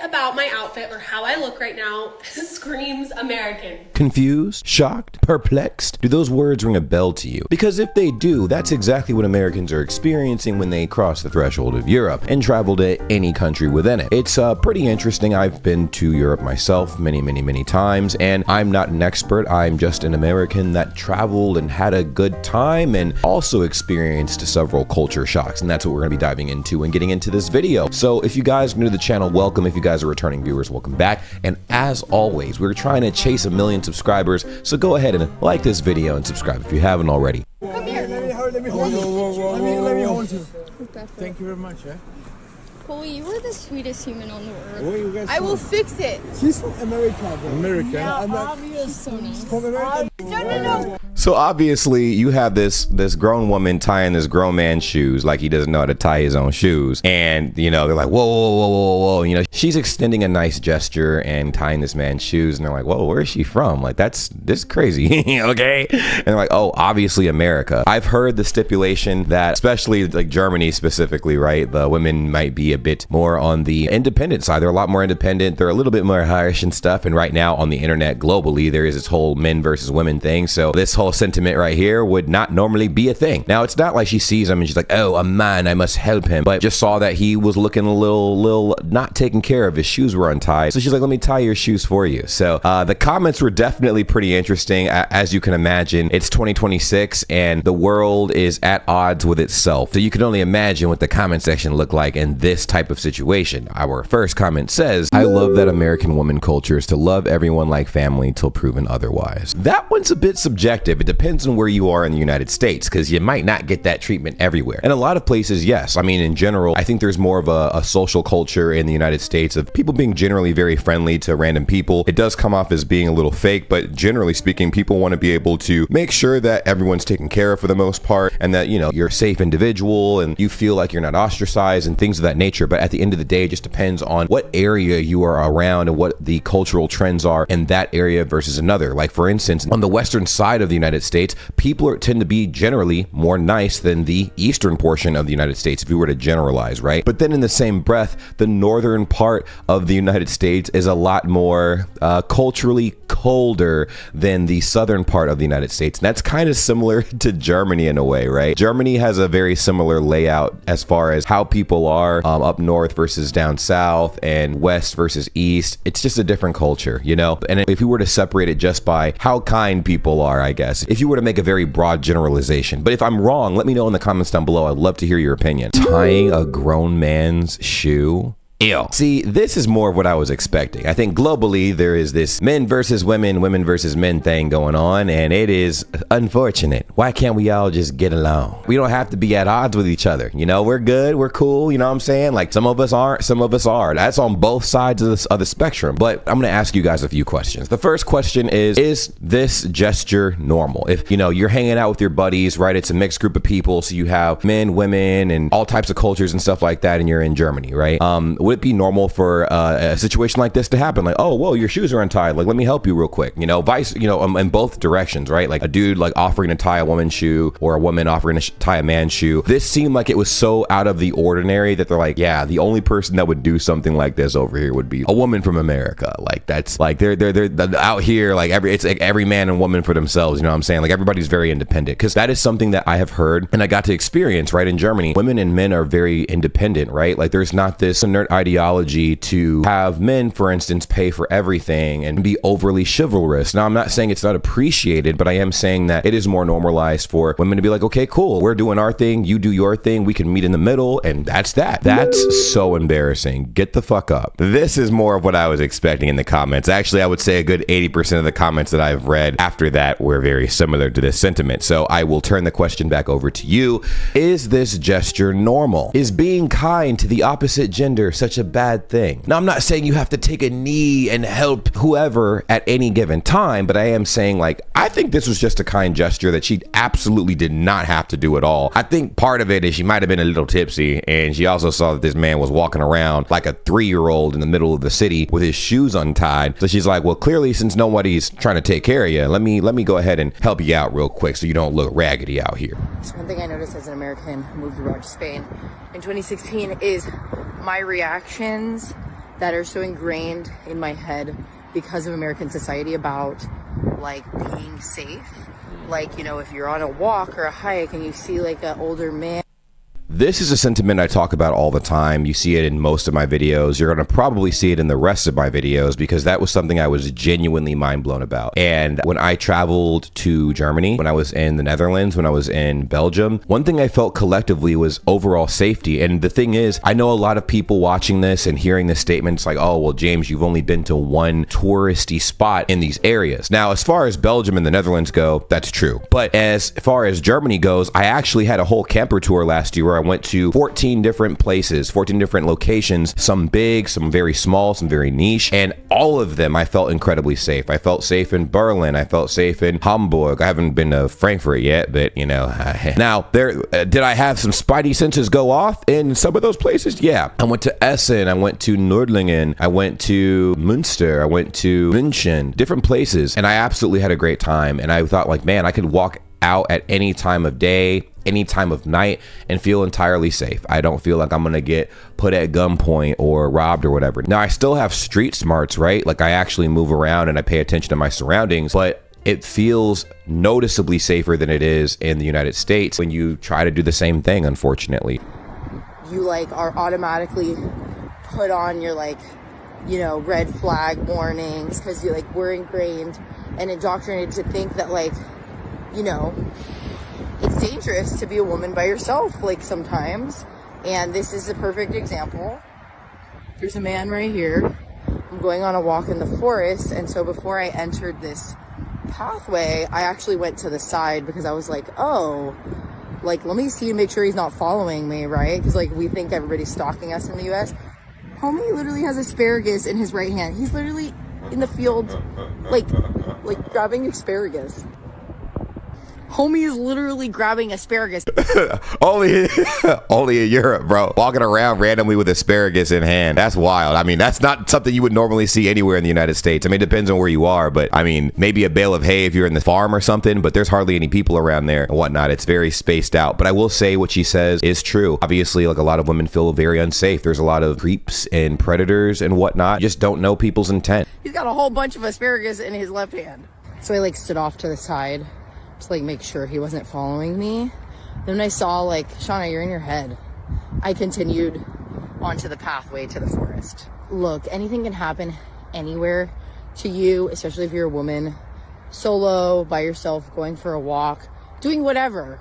about my outfit or how I look right now screams American. Confused? Shocked? Perplexed? Do those words ring a bell to you? Because if they do, that's exactly what Americans are experiencing when they cross the threshold of Europe and travel to any country within it. It's pretty interesting. I've been to Europe myself many times, and I'm not an expert. I'm just an American that traveled and had a good time and also experienced several culture shocks, and that's what we're going to be diving into and getting into this video. So if you guys are new to the channel, welcome. If you guys are returning viewers, welcome back. And as always, we're trying to chase 1 million subscribers, so go ahead and like this video and subscribe if you haven't already. Come here. Let me hold you. Let me hold you. Thank you very much. Chloe, you are the sweetest human on the earth. Where you guys I from? will fix it. She's from America, bro. America? Yeah, I'm not so nice. from America. No. So obviously you have this grown woman tying this grown man's shoes like he doesn't know how to tie his own shoes. And, you know, they're like, whoa. You know, she's extending a nice gesture and tying this man's shoes. And they're like, whoa, where is she from? Like, this is crazy. Okay. And they're like, oh, obviously America. I've heard the stipulation that, especially like Germany specifically, right? The women might be a bit more on the independent side. They're a lot more independent. They're a little bit more harsh and stuff. And right now on the internet globally, there is this whole men versus women thing. So this whole sentiment right here would not normally be a thing. Now, it's not like she sees him and she's like, oh, a man, I must help him. But just saw that he was looking a little not taken care of. His shoes were untied. So she's like, let me tie your shoes for you. So the comments were definitely pretty interesting. As you can imagine, it's 2026 and the world is at odds with itself. So you can only imagine what the comment section looked like in this type of situation. Our first comment says, I love that American woman culture is to love everyone like family till proven otherwise. That one's a bit subjective. It depends on where you are in the United States, because you might not get that treatment everywhere. In a lot of places, yes. I mean, in general, I think there's more of a social culture in the United States of people being generally very friendly to random people. It does come off as being a little fake, but generally speaking, people want to be able to make sure that everyone's taken care of for the most part, and that, you know, you're a safe individual and you feel like you're not ostracized and things of that nature. But at the end of the day, it just depends on what area you are around and what the cultural trends are in that area versus another. Like, for instance, on the western side of the United States, people tend to be generally more nice than the eastern portion of the United States, if you were to generalize, right? But then in the same breath, the northern part of the United States is a lot more culturally colder than the southern part of the United States. And that's kind of similar to Germany in a way, right? Germany has a very similar layout as far as how people are up north versus down south and west versus east. It's just a different culture, you know? And if we were to separate it just by how kind people are, I guess, if you were to make a very broad generalization. But if I'm wrong, let me know in the comments down below. I'd love to hear your opinion. Tying a grown man's shoe? Ew. See, this is more of what I was expecting. I think globally there is this men versus women, women versus men thing going on, and it is unfortunate. Why can't we all just get along? We don't have to be at odds with each other. You know, we're good, we're cool, you know what I'm saying? Like, some of us aren't, some of us are. That's on both sides of the spectrum. But I'm gonna ask you guys a few questions. The first question is this gesture normal? If, you know, you're hanging out with your buddies, right? It's a mixed group of people, so you have men, women, and all types of cultures and stuff like that, and you're in Germany, right? Would it be normal for a situation like this to happen? Like, oh, whoa, your shoes are untied. Like, let me help you real quick. You know, in both directions, right? Like a dude like offering to tie a woman's shoe or a woman offering to tie a man's shoe. This seemed like it was so out of the ordinary that they're like, yeah, the only person that would do something like this over here would be a woman from America. Like, that's like they're out here, like it's like every man and woman for themselves. You know what I'm saying? Like, everybody's very independent, because that is something that I have heard and I got to experience right in Germany. Women and men are very independent, right? Like, there's not this inert ideology to have men, for instance, pay for everything and be overly chivalrous. Now, I'm not saying it's not appreciated, but I am saying that it is more normalized for women to be like, okay, cool, we're doing our thing, you do your thing, we can meet in the middle, and that's that. That's so embarrassing. Get the fuck up. This is more of what I was expecting in the comments. Actually, I would say a good 80% of the comments that I've read after that were very similar to this sentiment. So I will turn the question back over to you. Is this gesture normal? Is being kind to the opposite gender such a bad thing? Now, I'm not saying you have to take a knee and help whoever at any given time, but I am saying, like, I think this was just a kind gesture that she absolutely did not have to do at all. I think part of it is she might have been a little tipsy, and she also saw that this man was walking around like a 3-year-old in the middle of the city with his shoes untied. So she's like, well, clearly, since nobody's trying to take care of you, let me go ahead and help you out real quick so you don't look raggedy out here. So one thing I noticed as an American who moved abroad to Spain in 2016 is my reactions that are so ingrained in my head because of American society about like being safe. Like, you know, if you're on a walk or a hike and you see like an older man. This is a sentiment I talk about all the time. You see it in most of my videos. You're going to probably see it in the rest of my videos because that was something I was genuinely mind blown about. And when I traveled to Germany, when I was in the Netherlands, when I was in Belgium, one thing I felt collectively was overall safety. And the thing is, I know a lot of people watching this and hearing this statement, it's like, oh, well, James, you've only been to one touristy spot in these areas. Now, as far as Belgium and the Netherlands go, that's true. But as far as Germany goes, I actually had a whole camper tour last year where I went to 14 different places, 14 different locations, some big, some very small, some very niche, and all of them I felt incredibly safe. I felt safe in Berlin. I felt safe in Hamburg. I haven't been to Frankfurt yet, but you know, now did I have some spidey senses go off in some of those places? Yeah. I went to Essen. I went to Nördlingen. I went to Münster. I went to München, different places, and I absolutely had a great time. And I thought like, man, I could walk out at any time of day, any time of night, and feel entirely safe. I don't feel like I'm gonna get put at gunpoint or robbed or whatever. Now, I still have street smarts, right? Like I actually move around and I pay attention to my surroundings, but it feels noticeably safer than it is in the United States when you try to do the same thing, unfortunately. You like are automatically put on your like, you know, red flag warnings because you like we're ingrained and indoctrinated to think that like, you know, it's dangerous to be a woman by yourself, like sometimes. And this is a perfect example. There's a man right here. I'm going on a walk in the forest. And so before I entered this pathway, I actually went to the side because I was like, oh, like, let me see and make sure he's not following me, right? Because like we think everybody's stalking us in the US. Homie literally has asparagus in his right hand. He's literally in the field, like grabbing asparagus. Homie is literally grabbing asparagus. only in Europe, bro. Walking around randomly with asparagus in hand. That's wild. I mean, that's not something you would normally see anywhere in the United States. I mean, it depends on where you are, but I mean, maybe a bale of hay if you're in the farm or something, but there's hardly any people around there and whatnot. It's very spaced out. But I will say what she says is true. Obviously, like a lot of women feel very unsafe. There's a lot of creeps and predators and whatnot. You just don't know people's intent. He's got a whole bunch of asparagus in his left hand. So I like stood off to the side to like make sure he wasn't following me. Then I saw like, Shauna, you're in your head. I continued onto the pathway to the forest. Look, anything can happen anywhere to you, especially if you're a woman, solo, by yourself, going for a walk, doing whatever.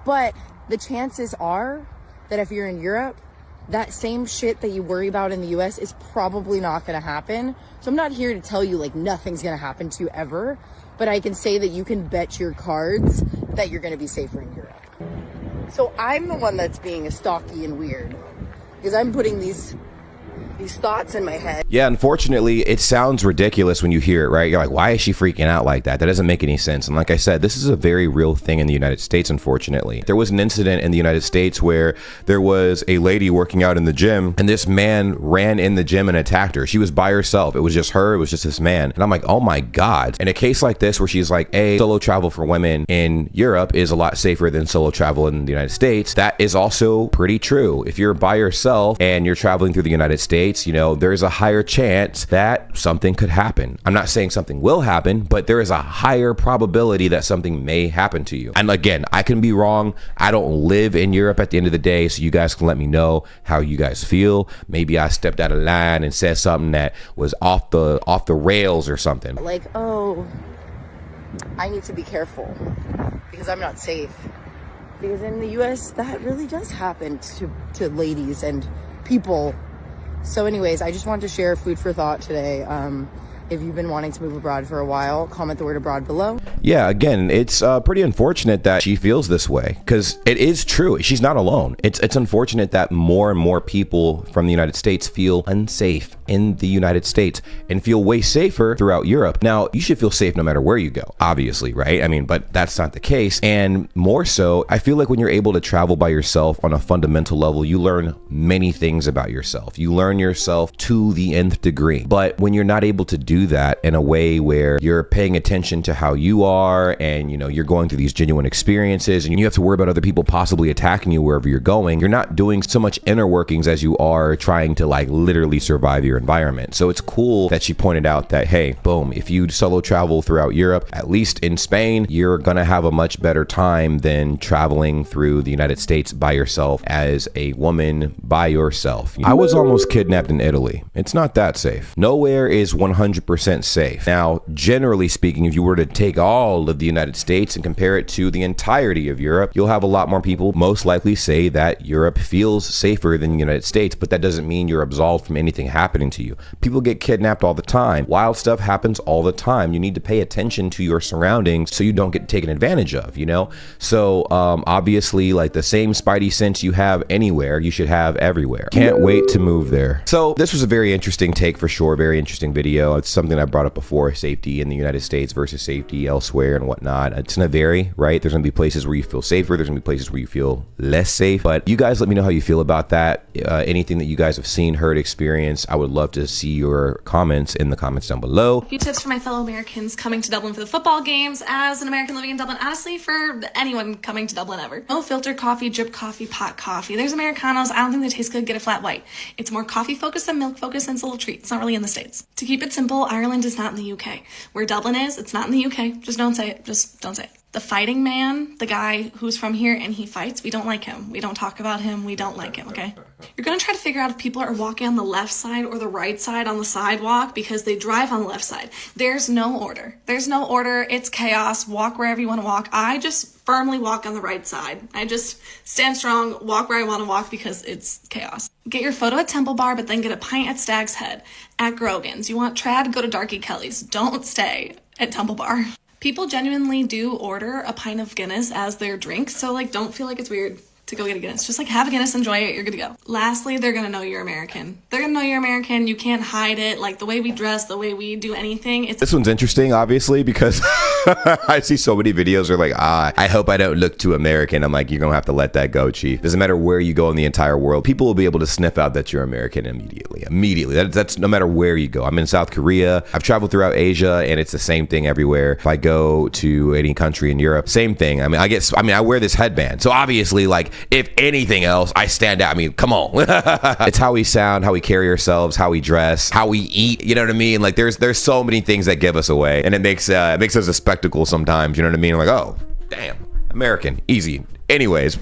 But the chances are that if you're in Europe, that same shit that you worry about in the US is probably not gonna happen. So I'm not here to tell you like nothing's gonna happen to you ever, but I can say that you can bet your cards that you're gonna be safer in Europe. So I'm the one that's being stalky and weird because I'm putting these thoughts in my head. Yeah, unfortunately, it sounds ridiculous when you hear it, right? You're like, why is she freaking out like that? That doesn't make any sense. And like I said, this is a very real thing in the United States, unfortunately. There was an incident in the United States where there was a lady working out in the gym and this man ran in the gym and attacked her. She was by herself. It was just her. It was just this man. And I'm like, oh my God. In a case like this where she's like, solo travel for women in Europe is a lot safer than solo travel in the United States. That is also pretty true. If you're by yourself and you're traveling through the United States, you know, there's a higher chance that something could happen. I'm not saying something will happen, but there is a higher probability that something may happen to you. And again, I can be wrong. I don't live in Europe at the end of the day, so you guys can let me know how you guys feel. Maybe I stepped out of line and said something that was off the rails or something. Like, oh, I need to be careful because I'm not safe. Because in the US, that really does happen to ladies and people. So anyways, I just wanted to share food for thought today. If you've been wanting to move abroad for a while, comment the word abroad below. Yeah, again, it's pretty unfortunate that she feels this way because it is true. She's not alone. It's unfortunate that more and more people from the United States feel unsafe in the United States and feel way safer throughout Europe. Now, you should feel safe no matter where you go, obviously, right? I mean, but that's not the case. And more so, I feel like when you're able to travel by yourself on a fundamental level, you learn many things about yourself. You learn yourself to the nth degree. But when you're not able to do that in a way where you're paying attention to how you are, and you know, you're going through these genuine experiences, and you have to worry about other people possibly attacking you wherever you're going, you're not doing so much inner workings as you are trying to like literally survive your environment. So it's cool that she pointed out that, hey, boom, if you solo travel throughout Europe, at least in Spain, you're gonna have a much better time than traveling through the United States by yourself as a woman by yourself. I was almost kidnapped in Italy. It's not that safe. Nowhere is 100% safe. Now, generally speaking, if you were to take all of the United States and compare it to the entirety of Europe, you'll have a lot more people most likely say that Europe feels safer than the United States, but that doesn't mean you're absolved from anything happening to you. People get kidnapped all the time. Wild stuff happens all the time. You need to pay attention to your surroundings so you don't get taken advantage of, you know? So obviously, like the same spidey sense you have anywhere, you should have everywhere. Can't wait to move there. So this was a very interesting take for sure, very interesting video. It's something I brought up before, safety in the United States versus safety elsewhere and whatnot. It's gonna vary, right? There's gonna be places where you feel safer, there's gonna be places where you feel less safe, but you guys let me know how you feel about that. Anything that you guys have seen, heard, experienced, I would love to see your comments in the comments down below. A few tips for my fellow Americans coming to Dublin for the football games. As an American living in Dublin, honestly, for anyone coming to Dublin ever. No filter coffee, drip coffee, pot coffee. There's Americanos. I don't think they taste good. Get a flat white. It's more coffee focused than milk focused, and it's a little treat. It's not really in the States. To keep it simple, Ireland is not in the UK. Where Dublin is, it's not in the UK. Just don't say it. Just don't say it. The fighting man, the guy who's from here and he fights, we don't like him. We don't talk about him. We don't like him, okay? You're gonna try to figure out if people are walking on the left side or the right side on the sidewalk because they drive on the left side. There's no order. There's no order. It's chaos. Walk wherever you want to walk. I just firmly walk on the right side. I just stand strong, walk where I want to walk because it's chaos. Get your photo at Temple Bar, but then get a pint at Stag's Head. At Grogan's. You want trad? Go to Darky Kelly's. Don't stay at Temple Bar. People genuinely do order a pint of Guinness as their drink, so like don't feel like it's weird to go get a Guinness. Just like have a Guinness, enjoy it, you're good to go. Lastly, they're gonna know you're American. They're gonna know you're American. You can't hide it. Like the way we dress, the way we do anything. This one's interesting, obviously, because I see so many videos where like, I hope I don't look too American. I'm like, you're gonna have to let that go, chief. Doesn't matter where you go in the entire world, people will be able to sniff out that you're American immediately. That's no matter where you go. I'm in South Korea. I've traveled throughout Asia, and it's the same thing everywhere. If I go to any country in Europe, same thing. I wear this headband, so obviously, like, if anything else, I stand out. I mean, come on. It's how we sound, how we carry ourselves, how we dress, how we eat. You know what I mean? Like, there's so many things that give us away, and it makes us a spectacle sometimes. You know what I mean? Like, oh, damn, American, easy. Anyways,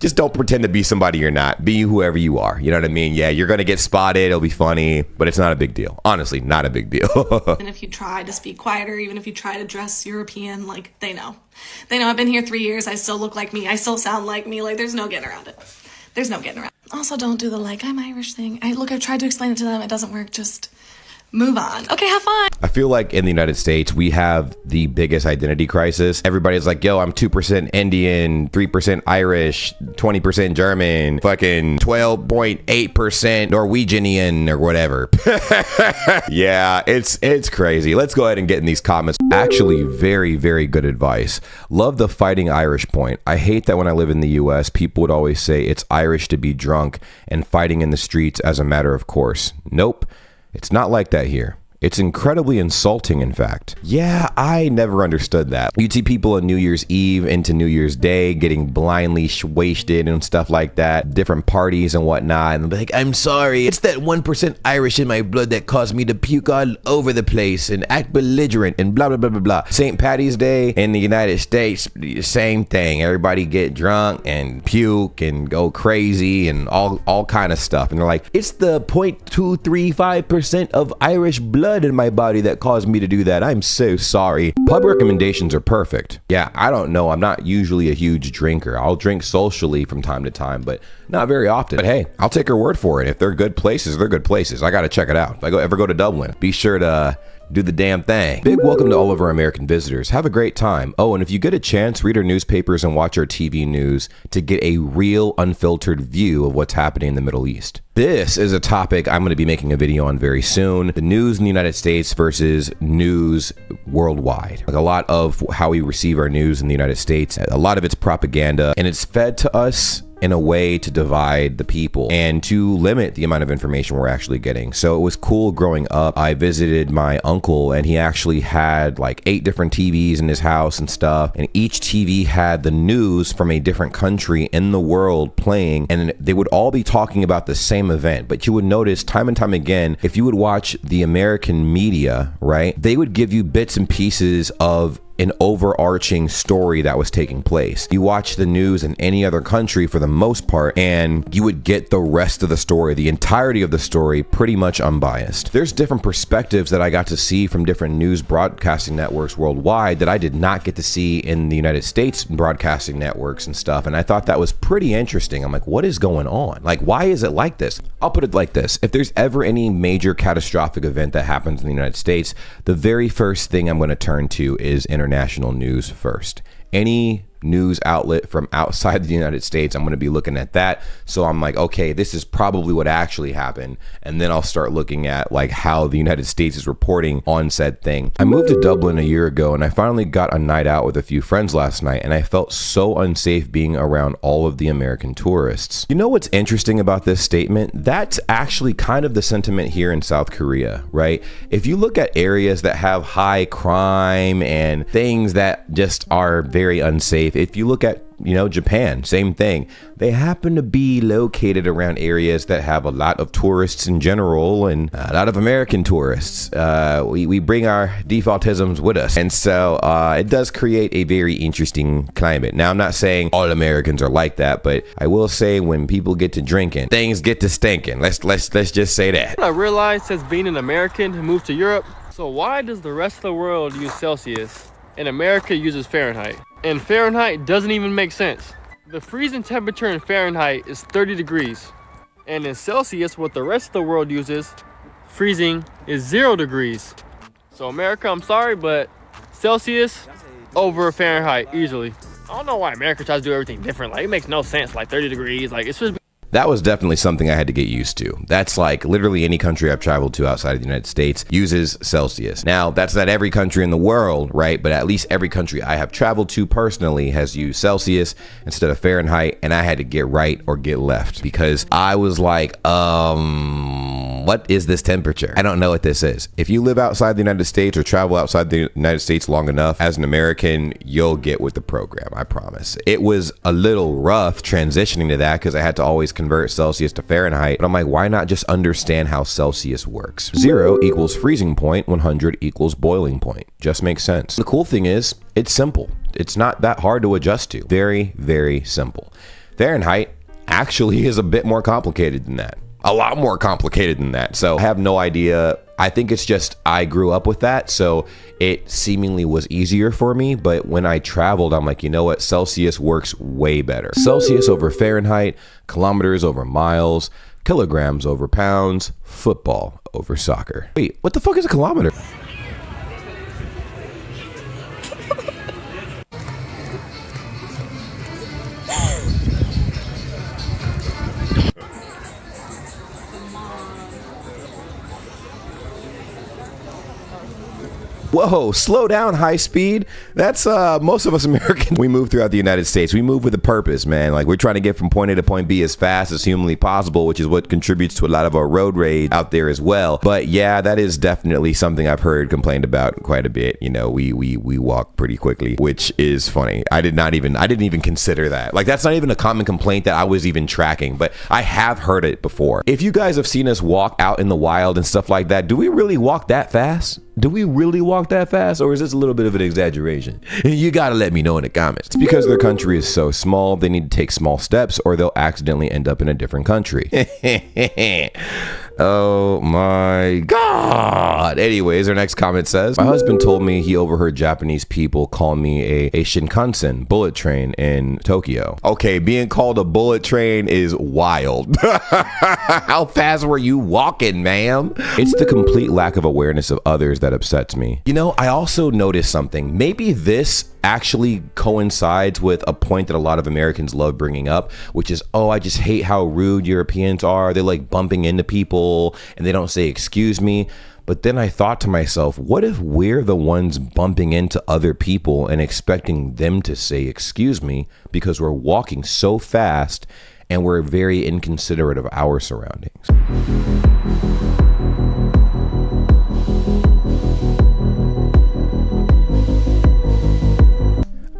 just don't pretend to be somebody you're not. Be whoever you are. You know what I mean? Yeah, you're gonna get spotted. It'll be funny, but it's not a big deal. Honestly, not a big deal. And if you try to speak quieter, even if you try to dress European, like they know. They know I've been here 3 years. I still look like me. I still sound like me. Like there's no getting around it. There's no getting around it. Also, don't do the like I'm Irish thing. I've tried to explain it to them. It doesn't work. Just move on. Okay, have fun. I feel like in the United States, we have the biggest identity crisis. Everybody's like, yo, I'm 2% Indian, 3% Irish, 20% German, fucking 12.8% Norwegian or whatever. Yeah, it's crazy. Let's go ahead and get in these comments. Actually, very, very good advice. Love the fighting Irish point. I hate that when I live in the US, people would always say it's Irish to be drunk and fighting in the streets as a matter of course. Nope. It's not like that here. It's incredibly insulting, in fact. Yeah, I never understood that. You'd see people on New Year's Eve into New Year's Day getting blindly wasted and stuff like that, different parties and whatnot, and they'll be like, I'm sorry, it's that 1% Irish in my blood that caused me to puke all over the place and act belligerent and blah, blah, blah, blah, blah. St. Patty's Day in the United States, same thing. Everybody get drunk and puke and go crazy and all kind of stuff. And they're like, it's the 0.235% of Irish blood in my body that caused me to do that. I'm so sorry. Pub recommendations are perfect. Yeah, I don't know. I'm not usually a huge drinker. I'll drink socially from time to time, but not very often. But hey, I'll take her word for it. If they're good places, they're good places. I got to check it out. If I ever go to Dublin, be sure to do the damn thing. Big welcome to all of our American visitors. Have a great time. Oh, and if you get a chance, read our newspapers and watch our TV news to get a real unfiltered view of what's happening in the Middle East. This is a topic I'm going to be making a video on very soon. The news in the United States versus news worldwide. Like a lot of how we receive our news in the United States, a lot of it's propaganda, and it's fed to us in a way to divide the people and to limit the amount of information we're actually getting. So it was cool growing up. I visited my uncle and he actually had like 8 different TVs in his house and stuff. And each TV had the news from a different country in the world playing, and they would all be talking about the same event. But you would notice time and time again, if you would watch the American media, right, they would give you bits and pieces of an overarching story that was taking place. You watch the news in any other country for the most part, and you would get the rest of the story, the entirety of the story, pretty much unbiased. There's different perspectives that I got to see from different news broadcasting networks worldwide that I did not get to see in the United States broadcasting networks and stuff. And I thought that was pretty interesting. I'm like, what is going on? Like, why is it like this? I'll put it like this. If there's ever any major catastrophic event that happens in the United States, the very first thing I'm going to turn to is international news first. Any news outlet from outside the United States, I'm going to be looking at that. So I'm like, okay, this is probably what actually happened. And then I'll start looking at like how the United States is reporting on said thing. I moved to Dublin a year ago and I finally got a night out with a few friends last night, and I felt so unsafe being around all of the American tourists. You know what's interesting about this statement? That's actually kind of the sentiment here in South Korea, right? If you look at areas that have high crime and things that just are very unsafe, if you look at, you know, Japan, same thing. They happen to be located around areas that have a lot of tourists in general and a lot of American tourists. We bring our defaultisms with us. And so it does create a very interesting climate. Now, I'm not saying all Americans are like that, but I will say when people get to drinking, things get to stinking. Let's just say that. I realized since being an American who moved to Europe, so why does the rest of the world use Celsius and America uses Fahrenheit? And Fahrenheit doesn't even make sense. The freezing temperature in Fahrenheit is 30 degrees. And in Celsius, what the rest of the world uses, freezing is 0 degrees. So America, I'm sorry, but Celsius over Fahrenheit easily. I don't know why America tries to do everything different. Like, it makes no sense. Like 30 degrees, like it's just... That was definitely something I had to get used to. That's like literally any country I've traveled to outside of the United States uses Celsius. Now, that's not every country in the world, right? But at least every country I have traveled to personally has used Celsius instead of Fahrenheit, and I had to get right or get left because I was like, what is this temperature? I don't know what this is. If you live outside the United States or travel outside the United States long enough as an American, you'll get with the program, I promise. It was a little rough transitioning to that because I had to always convert Celsius to Fahrenheit, but I'm like, why not just understand how Celsius works? 0 equals freezing point, 100 equals boiling point. Just makes sense. The cool thing is, it's simple. It's not that hard to adjust to. Very, very simple. Fahrenheit actually is a bit more complicated than that. A lot more complicated than that. So I have no idea. I think it's just I grew up with that, so it seemingly was easier for me. But when I traveled, I'm like, you know what? Celsius works way better. Celsius over Fahrenheit, kilometers over miles, kilograms over pounds, football over soccer. Wait, what the fuck is a kilometer? Whoa, slow down, high speed. That's most of us Americans. We move throughout the United States. We move with a purpose, man. Like, we're trying to get from point A to point B as fast as humanly possible, which is what contributes to a lot of our road rage out there as well. But yeah, that is definitely something I've heard complained about quite a bit. You know, we walk pretty quickly, which is funny. I didn't even consider that. Like, that's not even a common complaint that I was even tracking, but I have heard it before. If you guys have seen us walk out in the wild and stuff like that, do we really walk that fast? Do we really walk that fast, or is this a little bit of an exaggeration? You gotta let me know in the comments. It's because their country is so small, they need to take small steps or they'll accidentally end up in a different country. Oh my God. Anyways, our next comment says, my husband told me he overheard Japanese people call me a Shinkansen, bullet train in Tokyo. Okay, being called a bullet train is wild. How fast were you walking, ma'am? It's the complete lack of awareness of others that upsets me. You know, I also noticed something. Maybe this actually coincides with a point that a lot of Americans love bringing up, which is, oh, I just hate how rude Europeans are. They're like bumping into people and they don't say excuse me. But then I thought to myself, what if we're the ones bumping into other people and expecting them to say excuse me because we're walking so fast and we're very inconsiderate of our surroundings.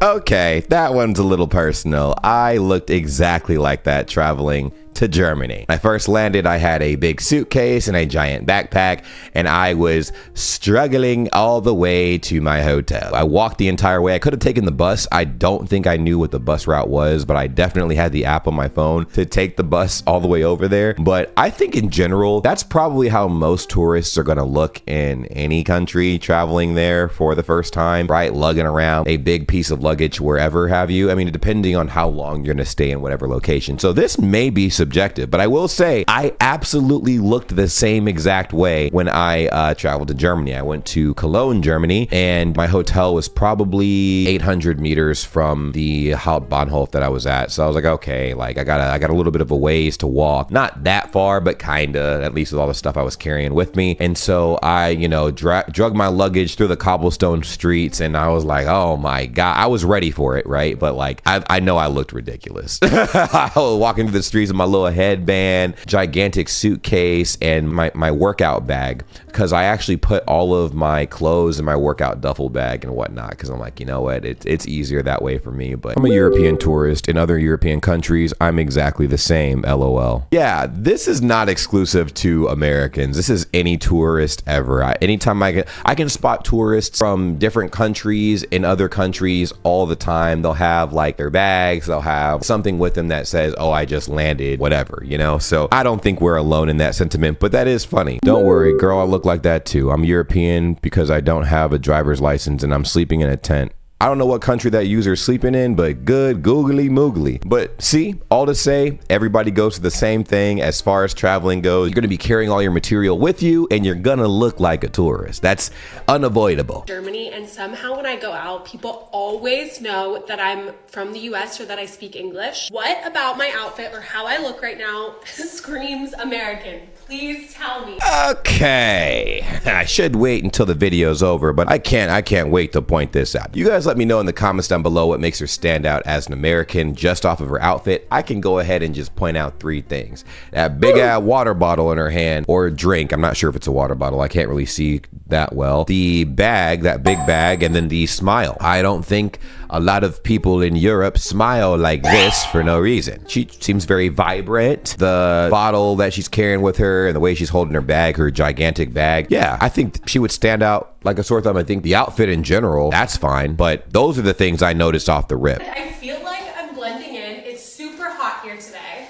Okay, that one's a little personal. I looked exactly like that traveling to Germany. When I first landed, I had a big suitcase and a giant backpack, and I was struggling all the way to my hotel. I walked the entire way. I could have taken the bus. I don't think I knew what the bus route was, but I definitely had the app on my phone to take the bus all the way over there. But I think in general, that's probably how most tourists are gonna look in any country traveling there for the first time, right? Lugging around a big piece of luggage wherever have you. I mean, depending on how long you're gonna stay in whatever location. So this may be subjective, but I will say I absolutely looked the same exact way when I traveled to Germany. I went to Cologne, Germany, and my hotel was probably 800 meters from the Hauptbahnhof that I was at. So I was like, okay, like I got a little bit of a ways to walk. Not that far, but kinda, at least with all the stuff I was carrying with me. And so I, you know, drug my luggage through the cobblestone streets, and I was like, oh my God, I was ready for it, right? But like, I know I looked ridiculous. I was walking through the streets with my little headband, gigantic suitcase, and my workout bag, because I actually put all of my clothes in my workout duffel bag and whatnot, because I'm like, you know what, it's easier that way for me. But I'm a European tourist. In other European countries, I'm exactly the same, LOL. Yeah, this is not exclusive to Americans. This is any tourist ever. Anytime I can spot tourists from different countries in other countries all the time. They'll have like their bags, they'll have something with them that says, oh, I just landed, whatever, you know? So I don't think we're alone in that sentiment, but that is funny. Don't worry, girl, I look like that too. I'm European because I don't have a driver's license and I'm sleeping in a tent. I don't know what country that user's sleeping in, but good googly moogly. But see, all to say, everybody goes to the same thing as far as traveling goes. You're gonna be carrying all your material with you and you're gonna look like a tourist. That's unavoidable. Germany, and somehow when I go out, people always know that I'm from the US or that I speak English. What about my outfit or how I look right now screams American? Please tell me. Okay, I should wait until the video's over, but I can't wait to point this out. You guys let me know in the comments down below what makes her stand out as an American just off of her outfit. I can go ahead and just point out 3 things. That big ass water bottle in her hand, or drink. I'm not sure if it's a water bottle. I can't really see that well. The bag, that big bag, and then the smile. I don't think a lot of people in Europe smile like this for no reason. She seems very vibrant. The bottle that she's carrying with her and the way she's holding her bag, her gigantic bag. Yeah, I think she would stand out like a sore thumb. I think the outfit in general, that's fine. But those are the things I noticed off the rip. I feel like I'm blending in. It's super hot here today.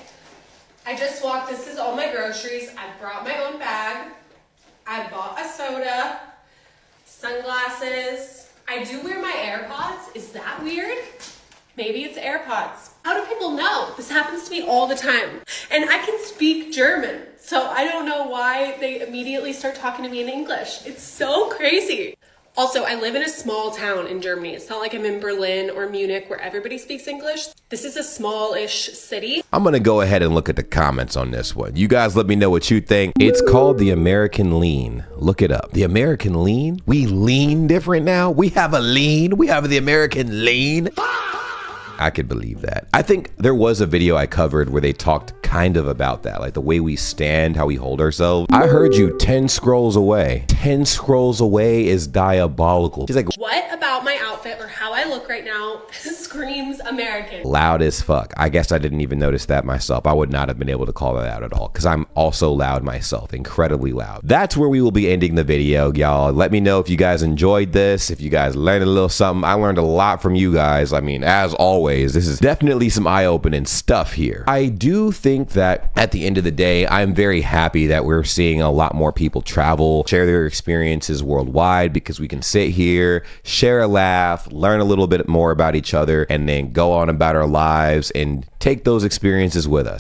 I just walked. This is all my groceries. I brought my own bag. I bought a soda, sunglasses. I do wear my AirPods. Is that weird? Maybe it's AirPods. How do people know? This happens to me all the time. And I can speak German, so I don't know why they immediately start talking to me in English. It's so crazy. Also, I live in a small town in Germany. It's not like I'm in Berlin or Munich where everybody speaks English. This is a small-ish city. I'm gonna go ahead and look at the comments on this one. You guys let me know what you think. It's called the American lean. Look it up. The American lean? We lean different now? We have a lean? We have the American lean? I could believe that. I think there was a video I covered where they talked kind of about that, like the way we stand, how we hold ourselves. I heard you 10 scrolls away. 10 scrolls away is diabolical. She's like, what about my outfit or how I look right now screams American? Loud as fuck. I guess I didn't even notice that myself. I would not have been able to call that out at all because I'm also loud myself, incredibly loud. That's where we will be ending the video, y'all. Let me know if you guys enjoyed this, if you guys learned a little something. I learned a lot from you guys. I mean, as always, this is definitely some eye-opening stuff here. I do think that at the end of the day, I'm very happy that we're seeing a lot more people travel, share their experiences worldwide, because we can sit here, share a laugh, learn a little bit more about each other, and then go on about our lives and take those experiences with us.